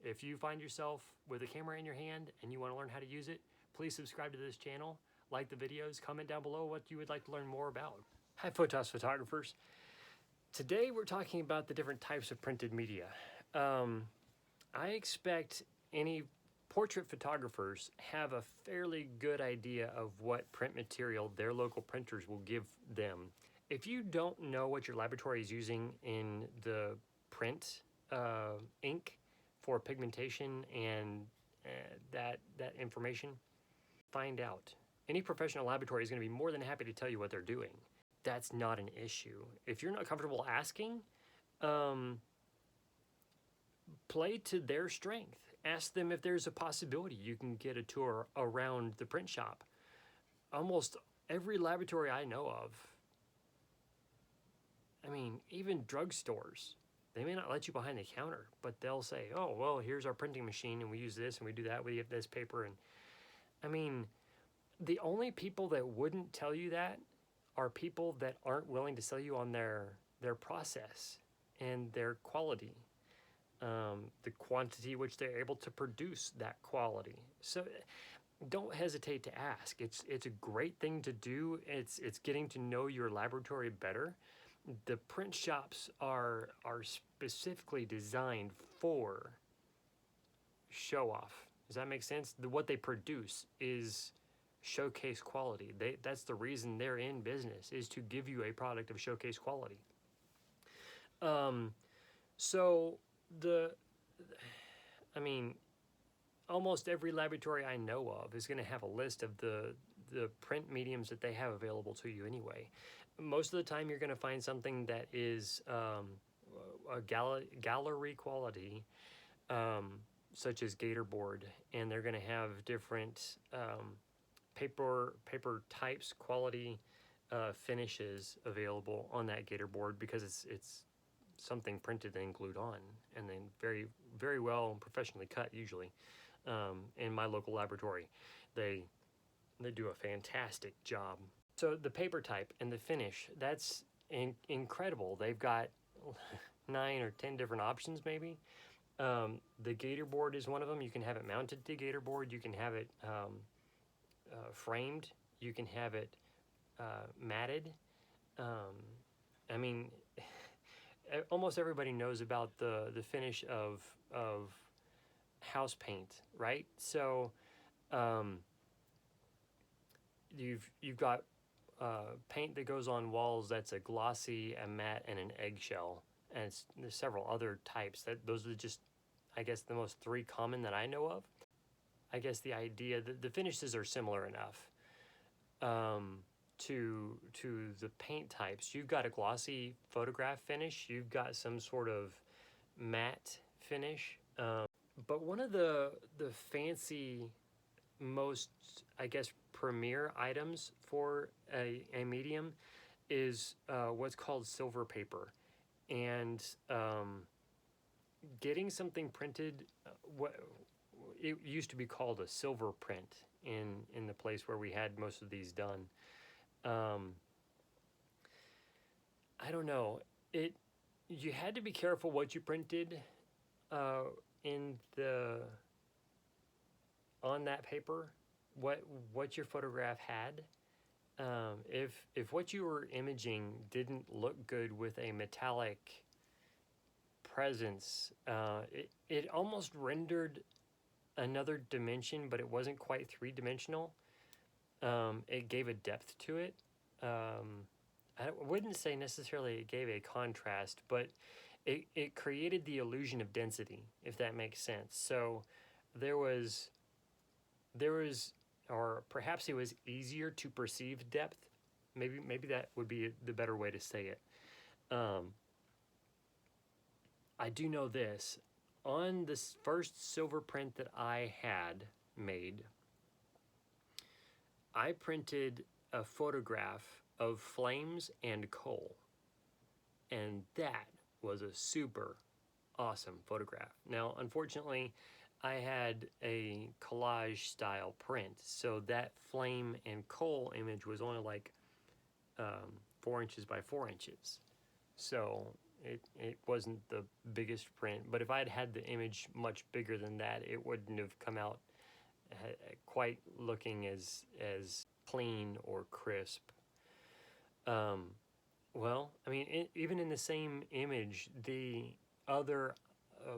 if you find yourself with a camera in your hand and you want to learn how to use it, please subscribe to this channel, like the videos, comment down below what you would like to learn more about. Hi Photos photographers. Today we're talking about the different types of printed media. I expect any portrait photographers have a fairly good idea of what print material their local printers will give them. If you don't know what your laboratory is using in the print ink for pigmentation and that information, find out. Any professional laboratory is going to be more than happy to tell you what they're doing. That's not an issue. If you're not comfortable asking, play to their strength. Ask them if there's a possibility you can get a tour around the print shop. Almost every laboratory I know of, I mean, even drugstores, they may not let you behind the counter, but they'll say, oh, well, here's our printing machine and we use this and we do that, we have this paper. And I mean, the only people that wouldn't tell you that are people that aren't willing to sell you on their process and their quality. The quantity which they're able to produce that quality. So don't hesitate to ask. It's a great thing to do. It's getting to know your laboratory better. The print shops are specifically designed for show off. Does that make sense? What they produce is showcase quality. That's the reason they're in business, is to give you a product of showcase quality. So I mean, almost every laboratory I know of is going to have a list of the print mediums that they have available to you anyway. Most of the time you're going to find something that is a gallery quality, such as Gatorboard, and they're going to have different paper types, quality finishes available on that Gatorboard, because it's something printed and glued on, and then very, very well and professionally cut usually. In my local laboratory, they do a fantastic job. So the paper type and the finish, that's incredible. They've got 9 or 10 different options maybe. The Gatorboard is one of them. You can have it mounted to Gatorboard. You can have it framed. You can have it matted. I mean, almost everybody knows about the finish of house paint, right? So you've got paint that goes on walls that's a glossy, a matte, and an eggshell, and there's several other types. Those are just, I guess, the most 3 common that I know of. I guess the idea that the finishes are similar enough to the paint types. You've got a glossy photograph finish. You've got some sort of matte finish. But one of the fancy, most, I guess, premier items for a medium is what's called silver paper. And getting something printed, it used to be called a silver print in the place where we had most of these done. I don't know. You had to be careful what you printed on that paper, what your photograph had. If what you were imaging didn't look good with a metallic presence, it almost rendered another dimension, but it wasn't quite 3-dimensional. It gave a depth to it. I wouldn't say necessarily it gave a contrast, but it created the illusion of density, if that makes sense. So there was, or perhaps it was easier to perceive depth. Maybe that would be the better way to say it. I do know this. On this first silver print that I had made, I printed a photograph of flames and coal, and that was a super awesome photograph. Now, unfortunately, I had a collage style print, so that flame and coal image was only like 4 inches by 4 inches. So it wasn't the biggest print, but if I had had the image much bigger than that, it wouldn't have come out quite looking as clean or crisp. Well, I mean, even in the same image, the other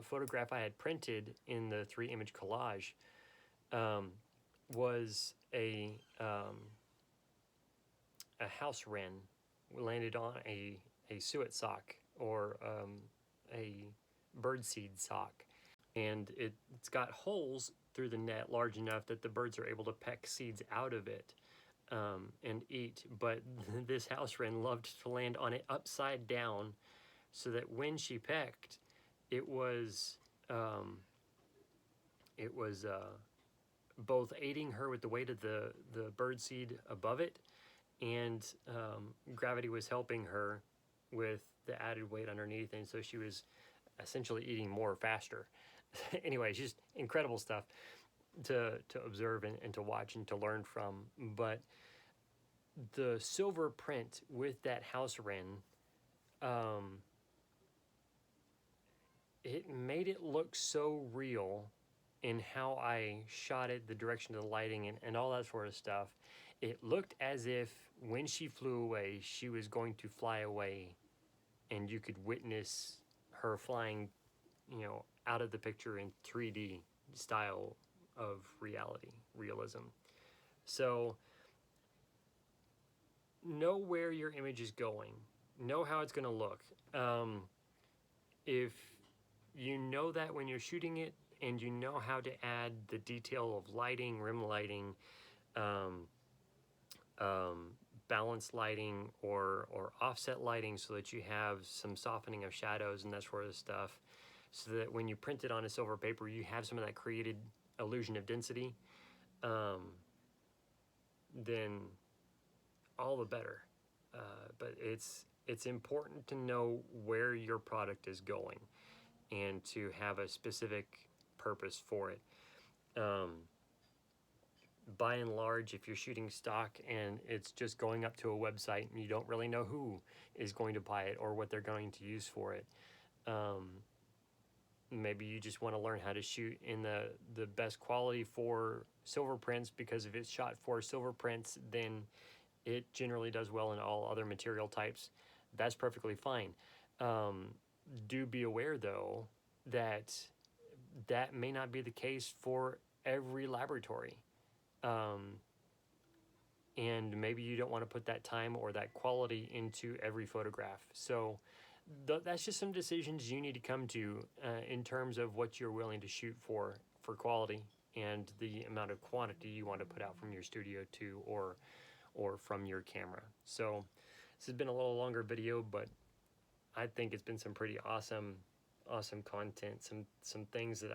photograph I had printed in the 3-image collage was a house wren landed on a suet sock, or a birdseed sock. And it's got holes through the net large enough that the birds are able to peck seeds out of it and eat. But this house wren loved to land on it upside down, so that when she pecked, it was both aiding her with the weight of the birdseed above it, and gravity was helping her with the added weight underneath, and so she was essentially eating more faster. Anyway, it's just incredible stuff to observe and to watch and to learn from. But the silver print with that house wren, it made it look so real in how I shot it, the direction of the lighting, and all that sort of stuff. It looked as if when she flew away, she was going to fly away, and you could witness her flying, out of the picture in 3D style of realism. So know where your image is going, know how it's going to look. If you know that when you're shooting it, and you know how to add the detail of lighting, rim lighting, balanced lighting, or offset lighting, so that you have some softening of shadows and that sort of stuff, so that when you print it on a silver paper, you have some of that created illusion of density, then all the better. But it's important to know where your product is going, and to have a specific purpose for it. By and large, if you're shooting stock and it's just going up to a website and you don't really know who is going to buy it or what they're going to use for it, maybe you just want to learn how to shoot in the best quality for silver prints, because if it's shot for silver prints, then it generally does well in all other material types. That's perfectly fine. Do be aware, though, that may not be the case for every laboratory. And maybe you don't want to put that time or that quality into every photograph. So that's just some decisions you need to come to in terms of what you're willing to shoot for quality, and the amount of quantity you want to put out from your Studio 2 or from your camera. So this has been a little longer video, but I think it's been some pretty awesome content, some things that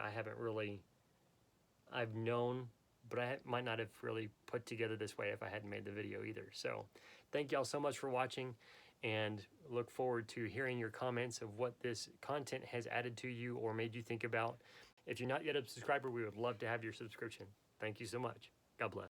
I've known, but I might not have really put together this way if I hadn't made the video either. So thank y'all so much for watching, and look forward to hearing your comments of what this content has added to you or made you think about. If you're not yet a subscriber, we would love to have your subscription. Thank you so much. God bless.